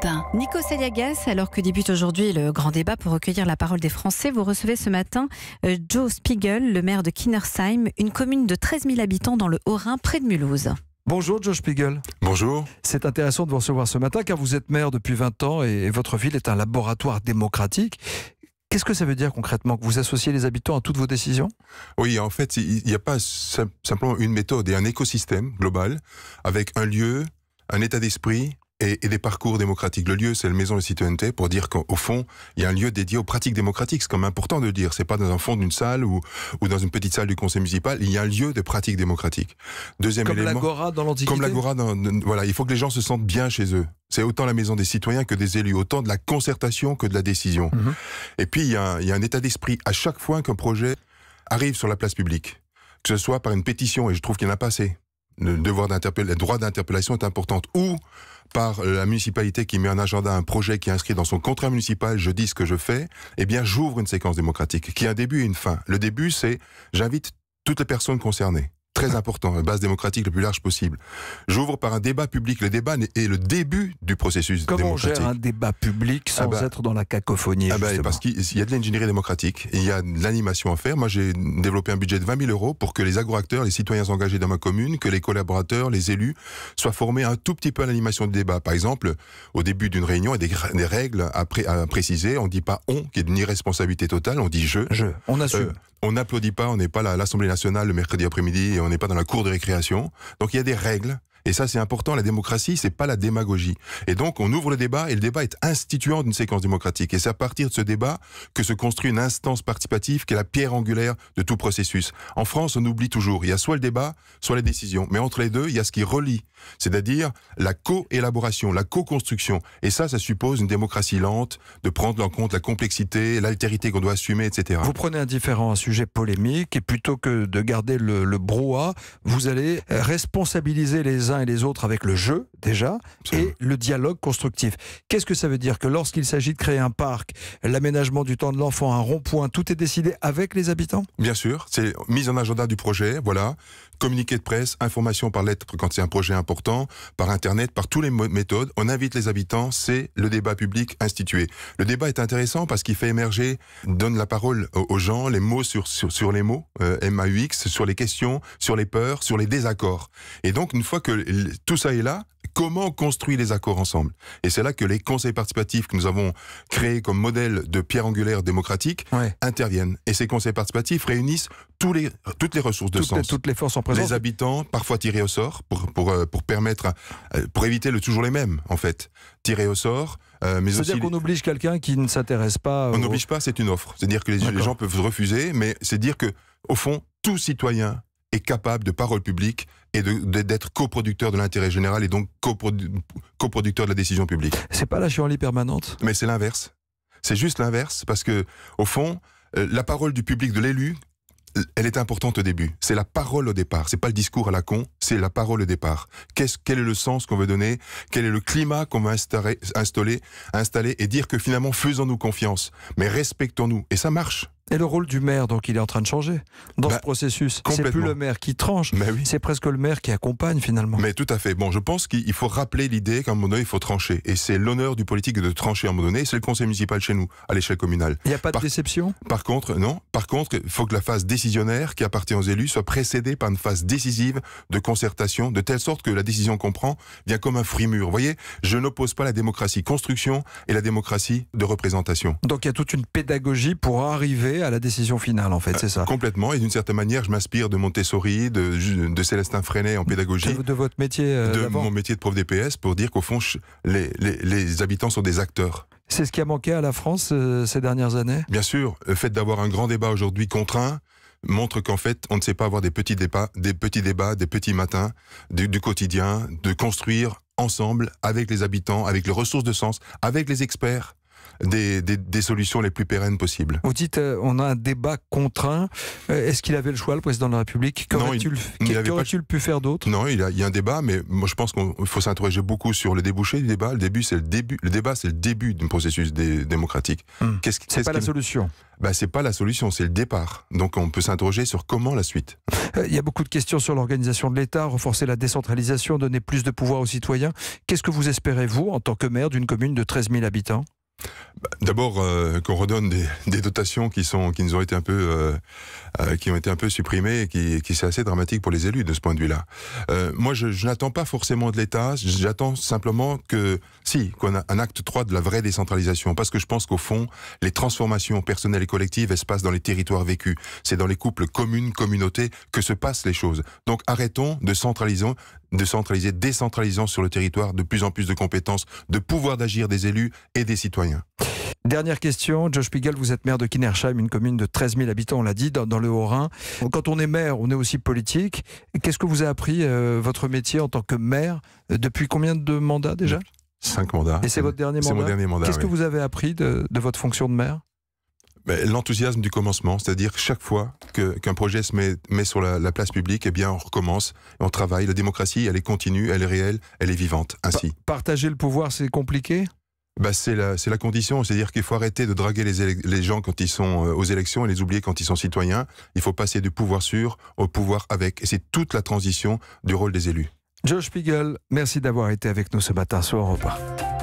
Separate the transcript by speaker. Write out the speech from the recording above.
Speaker 1: Europe 1.
Speaker 2: Nikos Aliagas, alors que débute aujourd'hui le grand débat pour recueillir la parole des Français, vous recevez ce matin Joe Spiegel, le maire de Kinnersheim, une commune de 13 000 habitants dans le Haut-Rhin, près de Mulhouse.
Speaker 3: Bonjour Joe Spiegel.
Speaker 4: Bonjour.
Speaker 3: C'est intéressant de vous recevoir ce matin car vous êtes maire depuis 20 ans et votre ville est un laboratoire démocratique. Qu'est-ce que ça veut dire concrètement, que vous associez les habitants à toutes vos décisions?
Speaker 4: Oui, en fait, il n'y a pas simplement une méthode et un écosystème global avec un lieu, un état d'esprit et des parcours démocratiques. Le lieu, c'est la maison de citoyenneté pour dire qu'au fond, il y a un lieu dédié aux pratiques démocratiques. C'est comme important de le dire. C'est pas dans un fond d'une salle ou dans une petite salle du conseil municipal. Il y a un lieu de pratiques démocratiques. Deuxième
Speaker 3: comme
Speaker 4: élément.
Speaker 3: Comme l'agora dans l'Antiquité.
Speaker 4: Comme l'agora voilà, il faut que les gens se sentent bien chez eux. C'est autant la maison des citoyens que des élus, autant de la concertation que de la décision. Et puis, il y a un état d'esprit à chaque fois qu'un projet arrive sur la place publique. Que ce soit par une pétition, et je trouve qu'il n'y en a pas assez. Le droit d'interpellation est important. Ou par la municipalité qui met en agenda un projet qui est inscrit dans son contrat municipal, je dis ce que je fais, eh bien j'ouvre une séquence démocratique qui a un début et une fin. Le début, c'est j'invite toutes les personnes concernées. Très important, la base démocratique le plus large possible. J'ouvre par un débat public. Le débat est le début du processus démocratique.
Speaker 3: Comment on gère un débat public sans être dans la cacophonie
Speaker 4: parce qu'il y a de l'ingénierie démocratique, il y a de l'animation à faire. Moi, j'ai développé un budget de 20 000 € pour que les agro-acteurs, les citoyens engagés dans ma commune, que les collaborateurs, les élus, soient formés un tout petit peu à l'animation du débat. Par exemple, au début d'une réunion, il y a des règles à préciser. On ne dit pas « on », qui est d'une irresponsabilité totale, on dit « je ».
Speaker 3: On assume.
Speaker 4: On n'applaudit pas, on n'est pas à l'Assemblée nationale le mercredi après-midi et on n'est pas dans la cour de récréation. Donc il y a des règles. Et ça, c'est important. La démocratie, c'est pas la démagogie. Et donc, on ouvre le débat et le débat est instituant d'une séquence démocratique. Et c'est à partir de ce débat que se construit une instance participative qui est la pierre angulaire de tout processus. En France, on oublie toujours. Il y a soit le débat, soit les décisions. Mais entre les deux, il y a ce qui relie. C'est-à-dire la co-élaboration, la co-construction. Et ça suppose une démocratie lente, de prendre en compte la complexité, l'altérité qu'on doit assumer, etc.
Speaker 3: Vous prenez un sujet polémique et plutôt que de garder le brouhaha, vous allez responsabiliser les uns et les autres avec le jeu, déjà, et le dialogue constructif. Qu'est-ce que ça veut dire? Que lorsqu'il s'agit de créer un parc, l'aménagement du temps de l'enfant, un rond-point, tout est décidé avec les habitants?
Speaker 4: Bien sûr, c'est mise en agenda du projet, voilà. Communiqué de presse, information par lettre quand c'est un projet important, par Internet, par toutes les méthodes. On invite les habitants, c'est le débat public institué. Le débat est intéressant parce qu'il fait émerger, donne la parole aux gens, les mots sur les mots, MAUX, sur les questions, sur les peurs, sur les désaccords. Et donc, une fois que tout ça est là, comment on construit les accords ensemble? Et c'est là que les conseils participatifs que nous avons créés comme modèle de pierre angulaire démocratique interviennent. Et ces conseils participatifs réunissent toutes les ressources de sens.
Speaker 3: Toutes les forces en présence.
Speaker 4: Les habitants, parfois tirés au sort, pour permettre, pour éviter toujours les mêmes, en fait. Tirés au sort, mais aussi...
Speaker 3: C'est-à-dire qu'on oblige quelqu'un qui ne s'intéresse pas...
Speaker 4: On n'oblige pas, c'est une offre. C'est-à-dire que les gens peuvent refuser, mais c'est dire que, au fond, tout citoyen est capable de parole publique et d'être coproducteur de l'intérêt général et donc coproducteur de la décision publique.
Speaker 3: C'est pas la chienlit permanente?
Speaker 4: Mais c'est l'inverse. C'est juste l'inverse, parce que, au fond, la parole du public, de l'élu, elle est importante au début. C'est la parole au départ. C'est pas le discours à la con, c'est la parole au départ. Quel est le sens qu'on veut donner? Quel est le climat qu'on va installer et dire que finalement, faisons-nous confiance, mais respectons-nous. Et ça marche.
Speaker 3: Et le rôle du maire, donc, il est en train de changer dans ce processus. C'est plus le maire qui tranche, c'est presque le maire qui accompagne finalement.
Speaker 4: Mais tout à fait. Bon, je pense qu'il faut rappeler l'idée qu'à un moment donné, il faut trancher. Et c'est l'honneur du politique de trancher à un moment donné. C'est le conseil municipal chez nous, à l'échelle communale.
Speaker 3: Il n'y a pas de déception?
Speaker 4: Par contre, non. Par contre, il faut que la phase décisionnaire qui appartient aux élus soit précédée par une phase décisive de concertation, de telle sorte que la décision qu'on prend vient comme un fruit mûr. Vous voyez, je n'oppose pas la démocratie construction et la démocratie de représentation.
Speaker 3: Donc il y a toute une pédagogie pour arriver à la décision finale, en fait, c'est ça?
Speaker 4: Complètement, et d'une certaine manière, je m'inspire de Montessori, de Célestin Freinet en pédagogie.
Speaker 3: De votre métier
Speaker 4: de mon métier de prof DPS, pour dire qu'au fond, les habitants sont des acteurs.
Speaker 3: C'est ce qui a manqué à la France ces dernières années?
Speaker 4: Bien sûr, le fait d'avoir un grand débat aujourd'hui contraint montre qu'en fait, on ne sait pas avoir des petits débats, des petits matins, du quotidien, de construire ensemble, avec les habitants, avec les ressources de sens, avec les experts. des solutions les plus pérennes possibles.
Speaker 3: Vous dites, on a un débat contraint. Est-ce qu'il avait le choix, le président de la République? Qu'aurait-il pu faire d'autre?
Speaker 4: Non, il y a un débat, mais moi je pense qu'il faut s'interroger beaucoup sur le débouché du débat. Le débat, c'est le début d'un processus démocratique.
Speaker 3: C'est pas la solution.
Speaker 4: C'est pas la solution, c'est le départ. Donc on peut s'interroger sur comment la suite.
Speaker 3: Il y a beaucoup de questions sur l'organisation de l'État, renforcer la décentralisation, donner plus de pouvoir aux citoyens. Qu'est-ce que vous espérez, vous, en tant que maire d'une commune de 13 000 habitants?
Speaker 4: D'abord, qu'on redonne des dotations qui ont été un peu supprimées et qui c'est assez dramatique pour les élus de ce point de vue-là. Moi, je n'attends pas forcément de l'État, j'attends simplement qu'on a un acte 3 de la vraie décentralisation, parce que je pense qu'au fond, les transformations personnelles et collectives, elles se passent dans les territoires vécus. C'est dans les couples communes, communautés que se passent les choses. Donc arrêtons de centraliser, décentralisant sur le territoire de plus en plus de compétences, de pouvoir d'agir des élus et des citoyens.
Speaker 3: Dernière question, Josh Piegel, vous êtes maire de Kinnersheim, une commune de 13 000 habitants, on l'a dit, dans le Haut-Rhin. Quand on est maire, on est aussi politique. Qu'est-ce que vous a appris votre métier en tant que maire? Depuis combien de mandats déjà?
Speaker 4: 5 mandats.
Speaker 3: Et c'est votre dernier mandat?
Speaker 4: C'est mon dernier mandat.
Speaker 3: Qu'est-ce que vous avez appris de votre fonction de maire?
Speaker 4: L'enthousiasme du commencement, c'est-à-dire chaque fois qu'un projet se met sur la place publique, eh bien on recommence, on travaille. La démocratie, elle est continue, elle est réelle, elle est vivante, ainsi.
Speaker 3: Partager le pouvoir, c'est compliqué?
Speaker 4: C'est la condition, c'est-à-dire qu'il faut arrêter de draguer les gens quand ils sont aux élections et les oublier quand ils sont citoyens. Il faut passer du pouvoir sur au pouvoir avec. Et c'est toute la transition du rôle des élus.
Speaker 3: Josh Piegel, merci d'avoir été avec nous ce matin sur Europe 1.